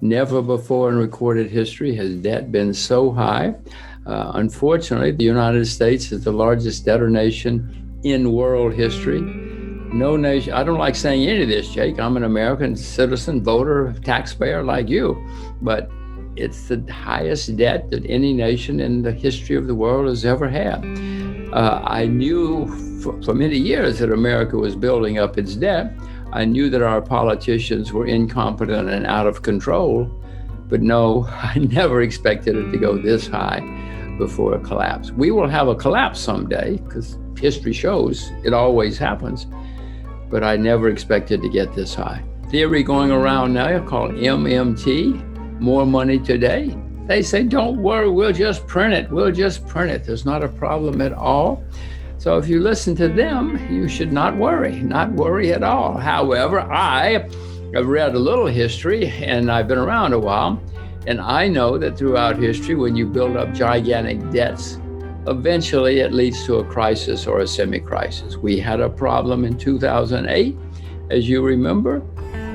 Never before in recorded history has debt been so high. Unfortunately, the United States is the largest debtor nation in world history. No nation, I don't like saying any of this, Jake. I'm an American citizen, voter, taxpayer like you, but it's the highest debt that any nation in the history of the world has ever had. I knew for many years that America was building up its debt. I knew that our politicians were incompetent and out of control, but no, I never expected it to go this high before a collapse. We will have a collapse someday because history shows it always happens, but I never expected to get this high. Theory going around now called MMT, more money today. They say, don't worry, we'll just print it. We'll just print it. There's not a problem at all. So if you listen to them, you should not worry at all. However, I have read a little history and I've been around a while, and I know that throughout history, when you build up gigantic debts, eventually it leads to a crisis or a semi-crisis. We had a problem in 2008, as you remember.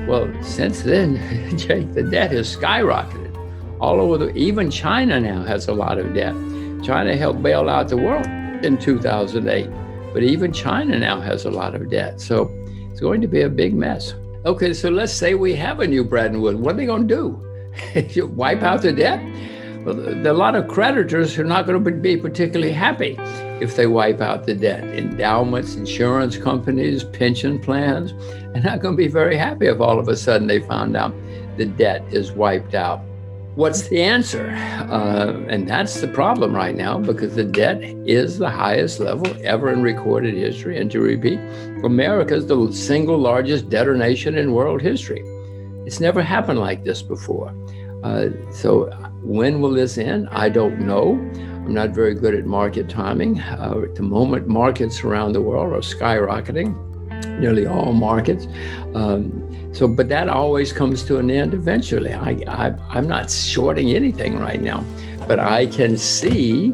Well, since then, Jake, the debt has skyrocketed. All over even China now has a lot of debt. China helped bail out the world in 2008, but even China now has a lot of debt. So it's going to be a big mess. Okay, so let's say we have a new Bretton Woods. What are they going to do? You wipe out the debt? Well, there are a lot of creditors who are not going to be particularly happy if they wipe out the debt. Endowments, insurance companies, pension plans, are not going to be very happy if all of a sudden they found out the debt is wiped out. What's the answer? And that's the problem right now, because the debt is the highest level ever in recorded history. And to repeat, America is the single largest debtor nation in world history. It's never happened like this before. So when will this end? I don't know. I'm not very good at market timing. At the moment, markets around the world are skyrocketing, nearly all markets. But that always comes to an end eventually. I'm not shorting anything right now, but I can see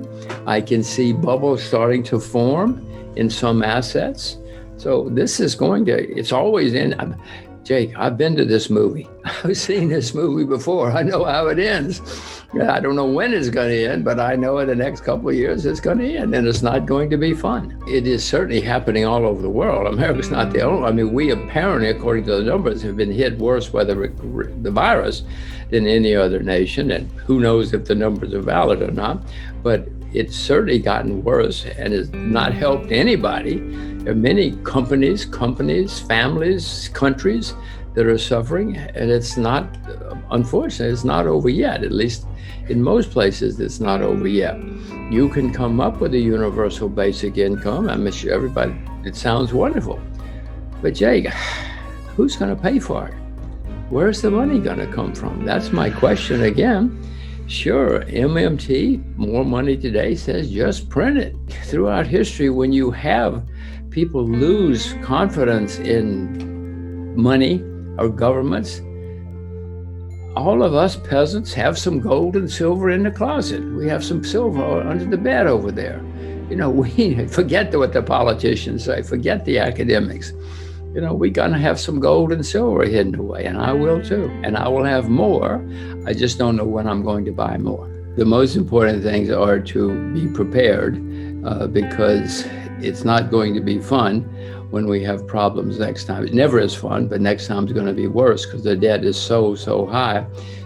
bubbles starting to form in some assets. So this is it's always in. Jake, I've been to this movie. I've seen this movie before. I know how it ends. I don't know when it's going to end, but I know in the next couple of years it's going to end, and it's not going to be fun. It is certainly happening all over the world. America's not the only. I mean, we apparently, according to the numbers, have been hit worse by the virus than any other nation, and who knows if the numbers are valid or not. But it's certainly gotten worse and has not helped anybody. There are many companies, families, countries that are suffering, and it's not, unfortunately, it's not over yet. At least in most places, it's not over yet. You can come up with a universal basic income. I'm sure everybody, it sounds wonderful. But Jake, who's going to pay for it? Where's the money going to come from? That's my question again. Sure, MMT, more money today, says just print it. Throughout history, when you have people lose confidence in money or governments, all of us peasants have some gold and silver in the closet. We have some silver under the bed over there. We forget what the politicians say, forget the academics. We're gonna have some gold and silver hidden away, and I will too. And I will have more. I just don't know when I'm going to buy more. The most important things are to be prepared because it's not going to be fun when we have problems next time. It never is fun, but next time is going to be worse because the debt is so high.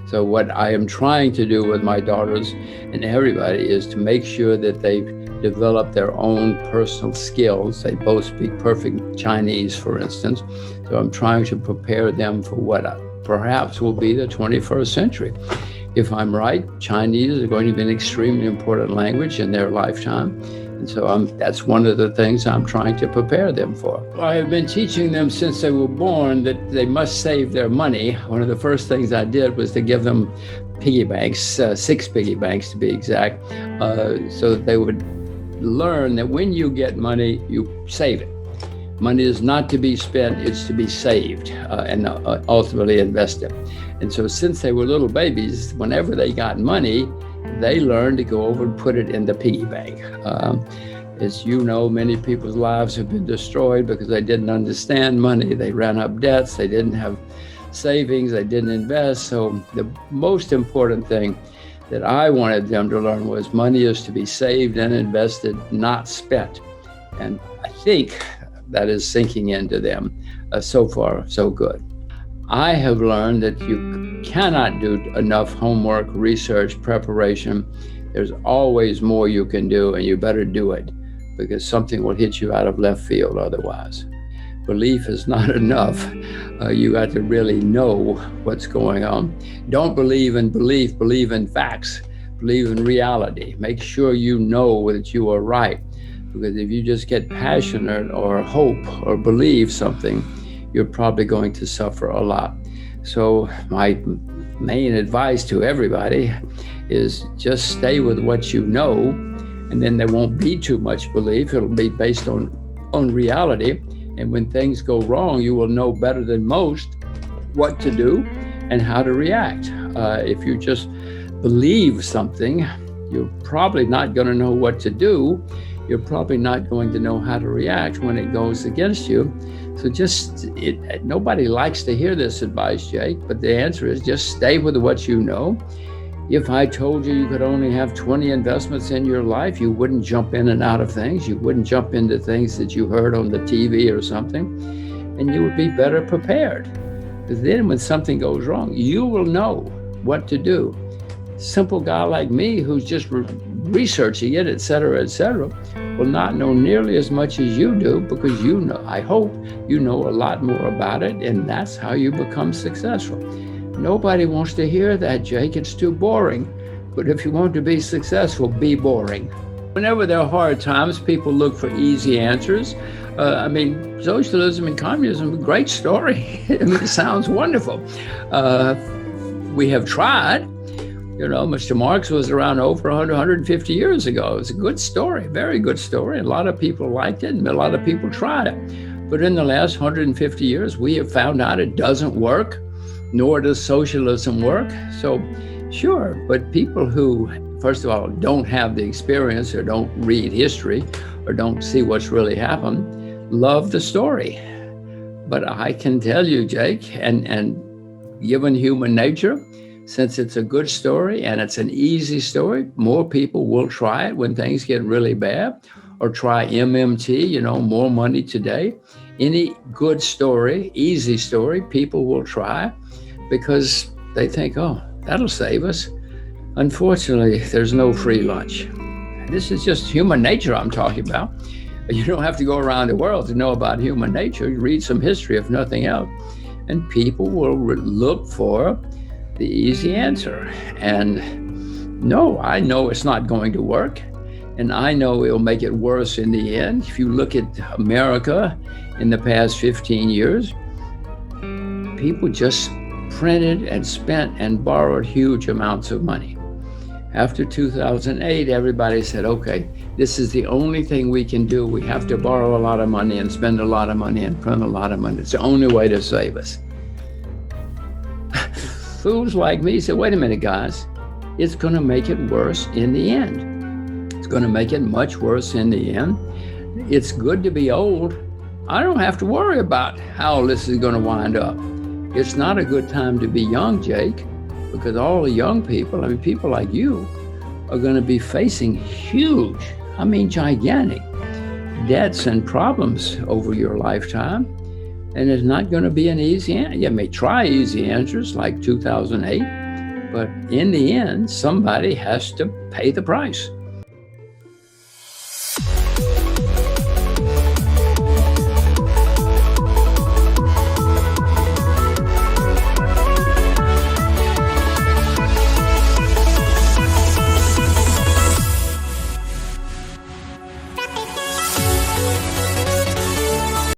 So what I am trying to do with my daughters and everybody is to make sure that they develop their own personal skills. They both speak perfect Chinese, for instance. So I'm trying to prepare them for what perhaps will be the 21st century. If I'm right, Chinese is going to be an extremely important language in their lifetime. And so that's one of the things I'm trying to prepare them for. I have been teaching them since they were born that they must save their money. One of the first things I did was to give them piggy banks, 6 piggy banks to be exact, so that they would learn that when you get money, you save it. Money is not to be spent, it's to be saved and ultimately invested. And so since they were little babies, whenever they got money, they learned to go over and put it in the piggy bank. As you know, many people's lives have been destroyed because they didn't understand money. They ran up debts. They didn't have savings, they didn't invest. So the most important thing that I wanted them to learn was money is to be saved and invested, not spent. And I think that is sinking into them. So far, so good. I have learned that you cannot do enough homework, research, preparation. There's always more you can do, and you better do it, because something will hit you out of left field otherwise. Belief is not enough. You got to really know what's going on. Don't believe in belief, believe in facts, believe in reality. Make sure you know that you are right, because if you just get passionate or hope or believe something, you're probably going to suffer a lot. So my main advice to everybody is just stay with what you know, and then there won't be too much belief. It'll be based on reality. And when things go wrong, you will know better than most what to do and how to react. If you just believe something, you're probably not going to know what to do. You're probably not going to know how to react when it goes against you. So nobody likes to hear this advice, Jake, but the answer is just stay with what you know. If I told you you could only have 20 investments in your life, you wouldn't jump in and out of things. You wouldn't jump into things that you heard on the TV or something, and you would be better prepared. Because then when something goes wrong, you will know what to do. Simple guy like me who's just researching it, et cetera, will not know nearly as much as you do, because you know, I hope you know a lot more about it, and that's how you become successful. Nobody wants to hear that, Jake. It's too boring. But if you want to be successful, be boring. Whenever there are hard times, people look for easy answers. Socialism and communism, great story. It sounds wonderful. We have tried. Mr. Marx was around over 150 years ago. It was a good story, very good story. A lot of people liked it, and a lot of people tried it. But in the last 150 years, we have found out it doesn't work, nor does socialism work. So, sure, but people who, first of all, don't have the experience or don't read history or don't see what's really happened, love the story. But I can tell you, Jake, and given human nature, since it's a good story and it's an easy story, more people will try it when things get really bad, or try MMT, more money today. Any good story, easy story, people will try because they think, oh, that'll save us. Unfortunately, there's no free lunch. This is just human nature I'm talking about. You don't have to go around the world to know about human nature. You read some history, if nothing else, and people will look for the easy answer. And no, I know it's not going to work. And I know it'll make it worse in the end. If you look at America in the past 15 years, people just printed and spent and borrowed huge amounts of money. After 2008, everybody said, okay, this is the only thing we can do. We have to borrow a lot of money and spend a lot of money and print a lot of money. It's the only way to save us. Fools like me said, wait a minute, guys, it's going to make it worse in the end. It's going to make it much worse in the end. It's good to be old. I don't have to worry about how this is going to wind up. It's not a good time to be young, Jake, because all the young people, people like you, are going to be facing huge, gigantic debts and problems over your lifetime. And it's not going to be an easy answer. You may try easy answers like 2008, but in the end, somebody has to pay the price.